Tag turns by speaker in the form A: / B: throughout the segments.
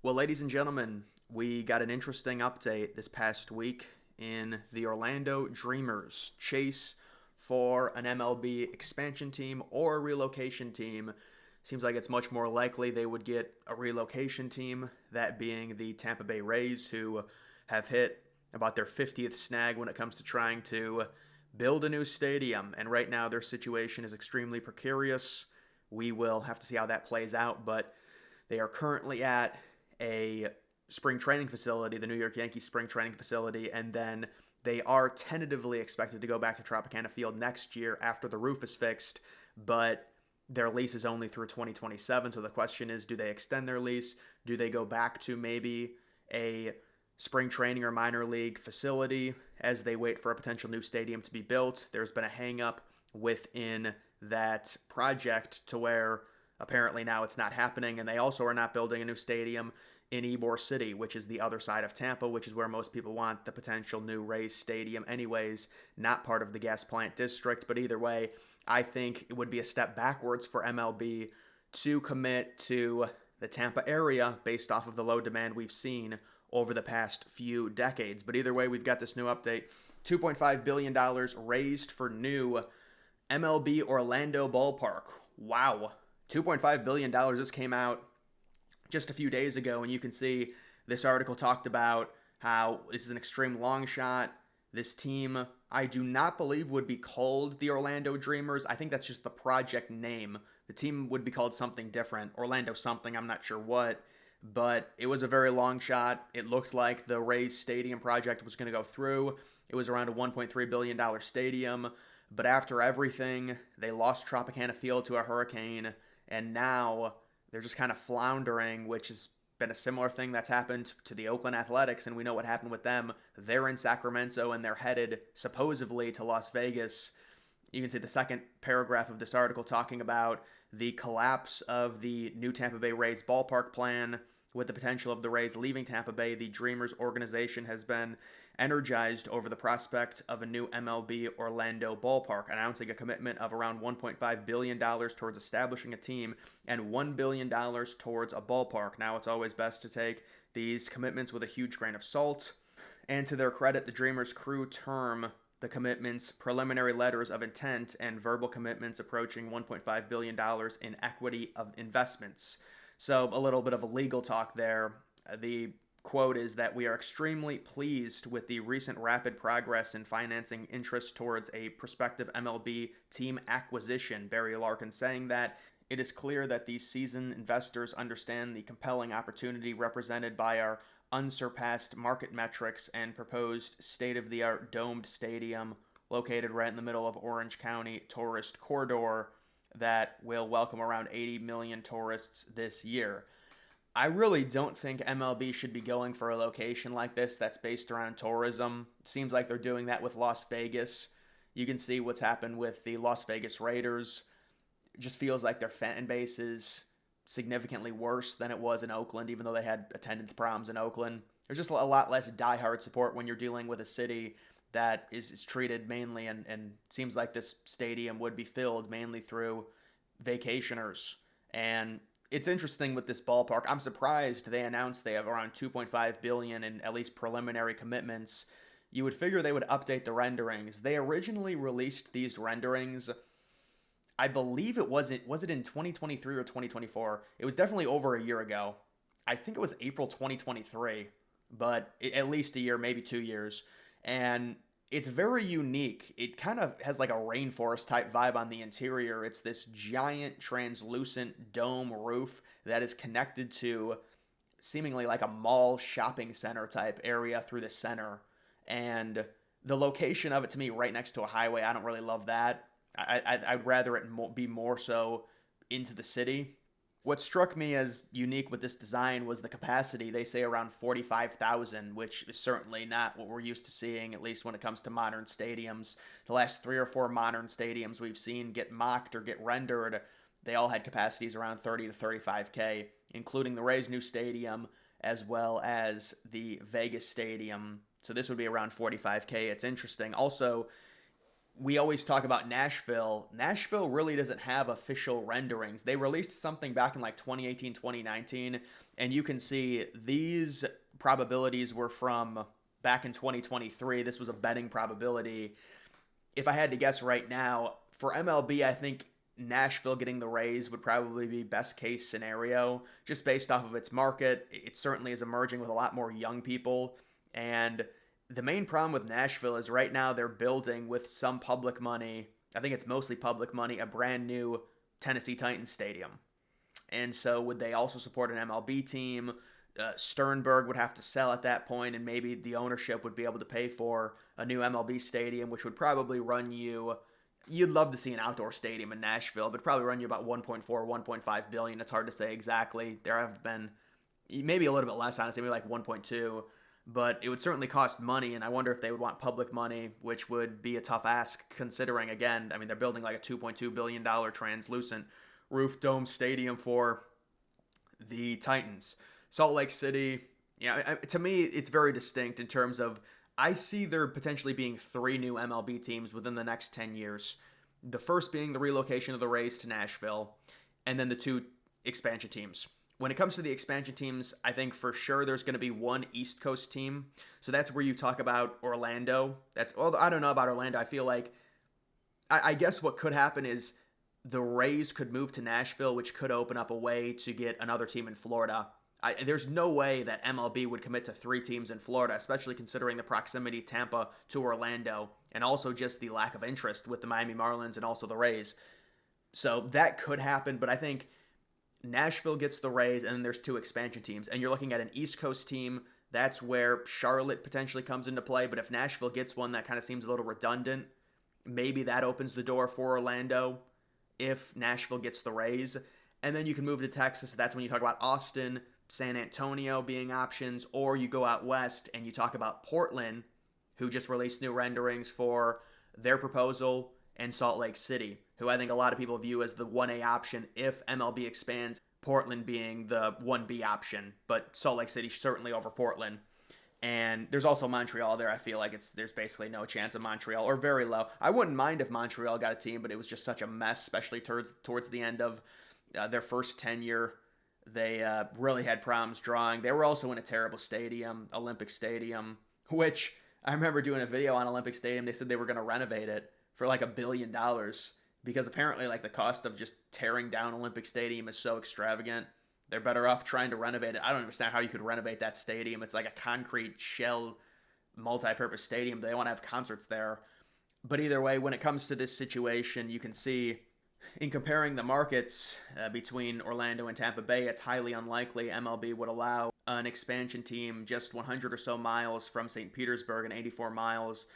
A: Well, ladies and gentlemen, we got an interesting update this past week in the Orlando Dreamers' chase for an MLB expansion team or a relocation team. Seems like it's much more likely they would get a relocation team, that being the Tampa Bay Rays, who have hit about their 50th snag when it comes to trying to build a new stadium. And right now, their situation is extremely precarious. We will have to see how that plays out, but they are currently at a spring training facility, the New York Yankees spring training facility, and then they are tentatively expected to go back to Tropicana Field next year after the roof is fixed, but their lease is only through 2027. So the question is, do they extend their lease? Do they go back to maybe a spring training or minor league facility as they wait for a potential new stadium to be built? There's been a hang up within that project to where apparently now it's not happening, and they also are not building a new stadium in Ybor City, which is the other side of Tampa, which is where most people want the potential new Rays stadium anyways, not part of the gas plant district. But either way, I think it would be a step backwards for MLB to commit to the Tampa area based off of the low demand we've seen over the past few decades. But either way, we've got this new update. $2.5 billion raised for new MLB Orlando ballpark. Wow. $2.5 billion. This came out just a few days ago, and you can see this article talked about how this is an extreme long shot. This team, I do not believe, would be called the Orlando Dreamers. I think that's just the project name. The team would be called something different, Orlando something, I'm not sure what, but it was a very long shot. It looked like the Rays Stadium project was going to go through. It was around a $1.3 billion stadium, but after everything, they lost Tropicana Field to a hurricane, and now they're just kind of floundering, which has been a similar thing that's happened to the Oakland Athletics, and we know what happened with them. They're in Sacramento, and they're headed supposedly to Las Vegas. You can see the second paragraph of this article talking about the collapse of the new Tampa Bay Rays ballpark plan. With the potential of the Rays leaving Tampa Bay, the Dreamers organization has been energized over the prospect of a new MLB Orlando ballpark, announcing a commitment of around $1.5 billion towards establishing a team and $1 billion towards a ballpark. Now, it's always best to take these commitments with a huge grain of salt. And to their credit, the Dreamers crew term the commitments preliminary letters of intent and verbal commitments approaching $1.5 billion in equity of investments. So a little bit of a legal talk there. The quote is that we are extremely pleased with the recent rapid progress in financing interest towards a prospective MLB team acquisition. Barry Larkin saying that it is clear that these seasoned investors understand the compelling opportunity represented by our unsurpassed market metrics and proposed state-of-the-art domed stadium located right in the middle of Orange County tourist corridor that will welcome around 80 million tourists this year. I really don't think MLB should be going for a location like this that's based around tourism. It seems like they're doing that with Las Vegas. You can see what's happened with the Las Vegas Raiders. It just feels like their fan base is significantly worse than it was in Oakland, even though they had attendance problems in Oakland. There's just a lot less diehard support when you're dealing with a city that is treated mainly, and seems like this stadium would be filled mainly through vacationers. And it's interesting with this ballpark. I'm surprised they announced they have around $2.5 billion in at least preliminary commitments. You would figure they would update the renderings. They originally released these renderings, I believe was it in 2023 or 2024? It was definitely over a year ago. I think it was April 2023, but at least a year, maybe 2 years. And it's very unique. It kind of has like a rainforest type vibe on the interior. It's this giant translucent dome roof that is connected to seemingly like a mall shopping center type area through the center. And the location of it, to me, right next to a highway, I don't really love that. I'd rather it be more so into the city. What struck me as unique with this design was the capacity. They say around 45,000, which is certainly not what we're used to seeing, at least when it comes to modern stadiums. The last 3 or 4 modern stadiums we've seen get mocked or get rendered, they all had capacities around 30 to 35K, including the Rays' new stadium as well as the Vegas stadium. So this would be around 45K. It's interesting. Also, we always talk about Nashville. Nashville really doesn't have official renderings. They released something back in like 2018, 2019, and you can see these probabilities were from back in 2023. This was a betting probability. If I had to guess right now, for MLB, I think Nashville getting the Rays would probably be best case scenario, just based off of its market. It certainly is emerging with a lot more young people, and the main problem with Nashville is right now they're building with some public money. I think it's mostly public money, a brand new Tennessee Titans stadium. And so would they also support an MLB team? Sternberg would have to sell at that point, and maybe the ownership would be able to pay for a new MLB stadium, which would probably run you. You'd love to see an outdoor stadium in Nashville, but probably run you about 1.4, 1.5 billion. It's hard to say exactly. There have been maybe a little bit less, honestly, maybe like 1.2. But it would certainly cost money, and I wonder if they would want public money, which would be a tough ask considering, again, I mean, they're building like a $2.2 billion translucent roof dome stadium for the Titans. Salt Lake City, to me, it's very distinct in terms of I see there potentially being 3 new MLB teams within the next 10 years. The first being the relocation of the Rays to Nashville, and then the 2 expansion teams. When it comes to the expansion teams, I think for sure there's going to be one East Coast team. So that's where you talk about Orlando. I don't know about Orlando. I feel like, I guess what could happen is the Rays could move to Nashville, which could open up a way to get another team in Florida. There's no way that MLB would commit to 3 teams in Florida, especially considering the proximity Tampa to Orlando, and also just the lack of interest with the Miami Marlins and also the Rays. So that could happen, but I think Nashville gets the Rays, and then there's 2 expansion teams. And you're looking at an East Coast team. That's where Charlotte potentially comes into play. But if Nashville gets one, that kind of seems a little redundant. Maybe that opens the door for Orlando if Nashville gets the Rays. And then you can move to Texas. That's when you talk about Austin, San Antonio being options. Or you go out west and you talk about Portland, who just released new renderings for their proposal, and Salt Lake City, who I think a lot of people view as the 1A option if MLB expands, Portland being the 1B option, but Salt Lake City certainly over Portland. And there's also Montreal there. I feel like there's basically no chance of Montreal, or very low. I wouldn't mind if Montreal got a team, but it was just such a mess, especially towards the end of their first tenure. They really had problems drawing. They were also in a terrible stadium, Olympic Stadium, which I remember doing a video on Olympic Stadium. They said they were going to renovate it for like $1 billion, because apparently like the cost of just tearing down Olympic Stadium is so extravagant. They're better off trying to renovate it. I don't understand how you could renovate that stadium. It's like a concrete shell multi-purpose stadium. They want to have concerts there. But either way, when it comes to this situation, you can see in comparing the markets between Orlando and Tampa Bay, it's highly unlikely MLB would allow an expansion team just 100 or so miles from St. Petersburg and 84 miles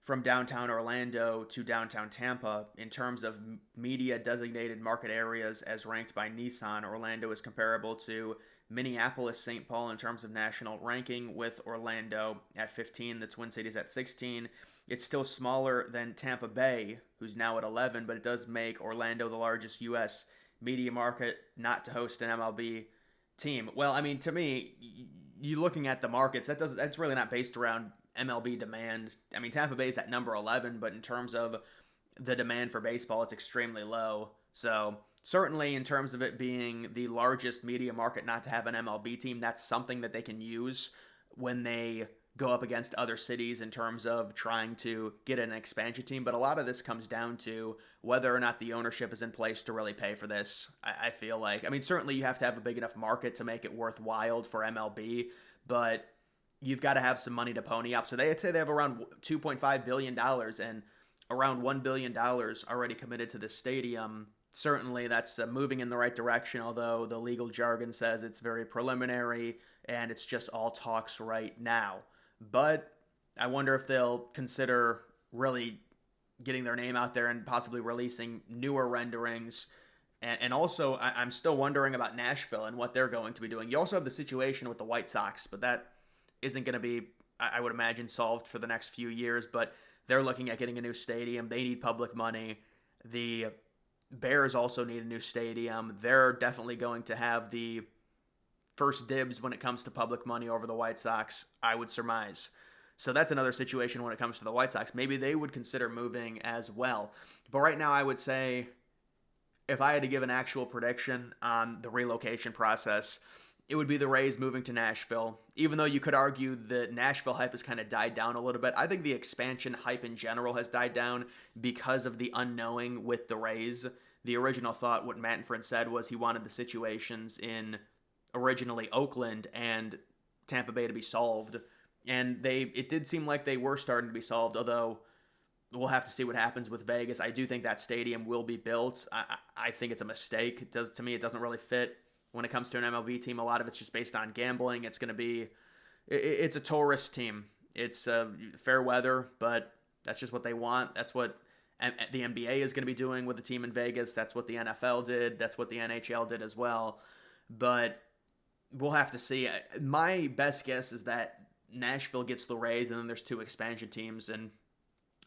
A: from downtown Orlando to downtown Tampa. In terms of media designated market areas as ranked by Nissan, Orlando is comparable to Minneapolis, St. Paul in terms of national ranking, with Orlando at 15, the Twin Cities at 16. It's still smaller than Tampa Bay, who's now at 11, but it does make Orlando the largest U.S. media market not to host an MLB team. Well, I mean, to me, you looking at the markets, that's really not based around MLB demand. I mean, Tampa Bay's at number 11, but in terms of the demand for baseball, it's extremely low. So certainly in terms of it being the largest media market not to have an MLB team, that's something that they can use when they go up against other cities in terms of trying to get an expansion team. But a lot of this comes down to whether or not the ownership is in place to really pay for this. I feel like, I mean, certainly you have to have a big enough market to make it worthwhile for MLB, but you've got to have some money to pony up. So they'd say they have around $2.5 billion and around $1 billion already committed to this stadium. Certainly that's moving in the right direction, although the legal jargon says it's very preliminary and it's just all talks right now. But I wonder if they'll consider really getting their name out there and possibly releasing newer renderings. And also, I'm still wondering about Nashville and what they're going to be doing. You also have the situation with the White Sox, but that isn't going to be, I would imagine, solved for the next few years. But they're looking at getting a new stadium. They need public money. The Bears also need a new stadium. They're definitely going to have the first dibs when it comes to public money over the White Sox, I would surmise. So that's another situation when it comes to the White Sox. Maybe they would consider moving as well. But right now, I would say if I had to give an actual prediction on the relocation process, it would be the Rays moving to Nashville. Even though you could argue the Nashville hype has kind of died down a little bit, I think the expansion hype in general has died down because of the unknowing with the Rays. The original thought, what Manfred said, was he wanted the situations in originally Oakland and Tampa Bay to be solved. And it did seem like they were starting to be solved, although we'll have to see what happens with Vegas. I do think that stadium will be built. I think it's a mistake. To me, it doesn't really fit when it comes to an MLB team. A lot of it's just based on gambling. It's going to be, it's a tourist team. It's fair weather, but that's just what they want. That's what the NBA is going to be doing with the team in Vegas. That's what the NFL did. That's what the NHL did as well. But we'll have to see. My best guess is that Nashville gets the Rays, and then there's 2 expansion teams, and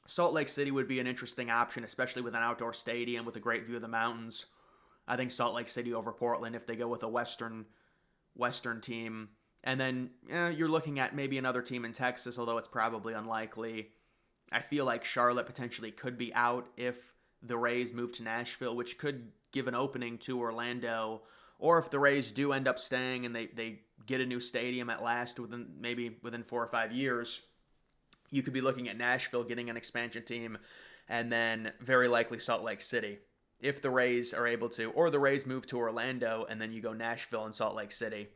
A: Salt Lake City would be an interesting option, especially with an outdoor stadium with a great view of the mountains. I think Salt Lake City over Portland if they go with a Western team. And then you're looking at maybe another team in Texas, although it's probably unlikely. I feel like Charlotte potentially could be out if the Rays move to Nashville, which could give an opening to Orlando. Or if the Rays do end up staying and they get a new stadium at last within 4 or 5 years, you could be looking at Nashville getting an expansion team, and then very likely Salt Lake City. If the Rays are able to, or the Rays move to Orlando, and then you go Nashville and Salt Lake City.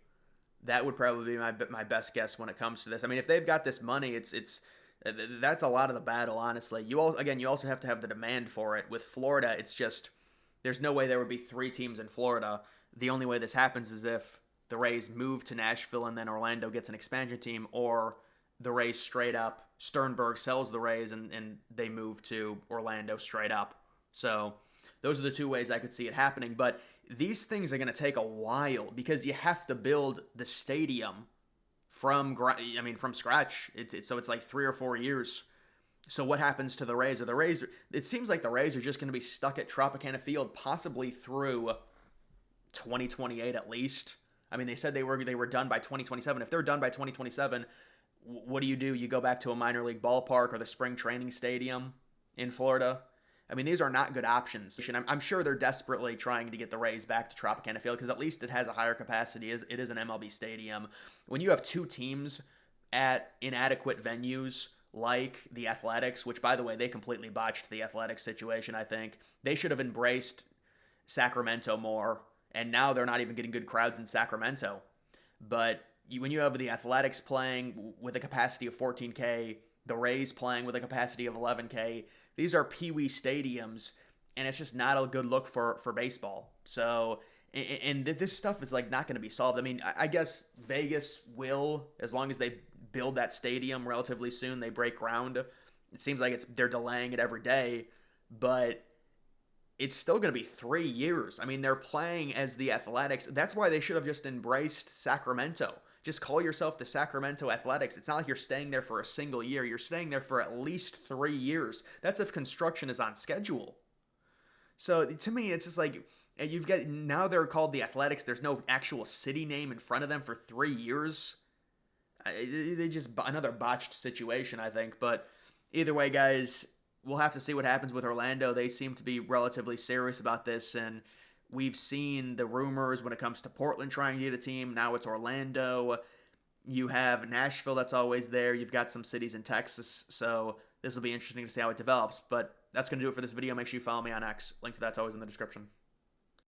A: That would probably be my best guess when it comes to this. I mean, if they've got this money, that's a lot of the battle, honestly. You also have to have the demand for it. With Florida, it's just there's no way there would be 3 teams in Florida. The only way this happens is if the Rays move to Nashville and then Orlando gets an expansion team, or the Rays straight up, Sternberg sells the Rays and they move to Orlando straight up. So those are the 2 ways I could see it happening. But these things are going to take a while because you have to build the stadium from scratch. So it's like 3 or 4 years. So what happens to the Rays? It seems like the Rays are just going to be stuck at Tropicana Field possibly through 2028 at least. I mean, they said they were done by 2027. If they're done by 2027, what do? You go back to a minor league ballpark or the spring training stadium in Florida? I mean, these are not good options. I'm sure they're desperately trying to get the Rays back to Tropicana Field because at least it has a higher capacity. It is an MLB stadium. When you have 2 teams at inadequate venues like the Athletics, which, by the way, they completely botched the Athletics situation, I think. They should have embraced Sacramento more, and now they're not even getting good crowds in Sacramento. But when you have the Athletics playing with a capacity of 14K, the Rays playing with a capacity of 11K, these are peewee stadiums, and it's just not a good look for baseball. So, and this stuff is like not going to be solved. I mean, I guess Vegas will, as long as they build that stadium relatively soon, they break ground. It seems like they're delaying it every day, but it's still going to be 3 years. I mean, they're playing as the Athletics. That's why they should have just embraced Sacramento. Just call yourself the Sacramento Athletics. It's not like you're staying there for a single year. You're staying there for at least 3 years. That's if construction is on schedule. So to me, it's just like now they're called the Athletics. There's no actual city name in front of them for 3 years. They just another botched situation, I think. But either way, guys, we'll have to see what happens with Orlando. They seem to be relatively serious about this, and we've seen the rumors when it comes to Portland trying to get a team. Now it's Orlando. You have Nashville that's always there. You've got some cities in Texas. So this will be interesting to see how it develops. But that's going to do it for this video. Make sure you follow me on X. Link to that's always in the description.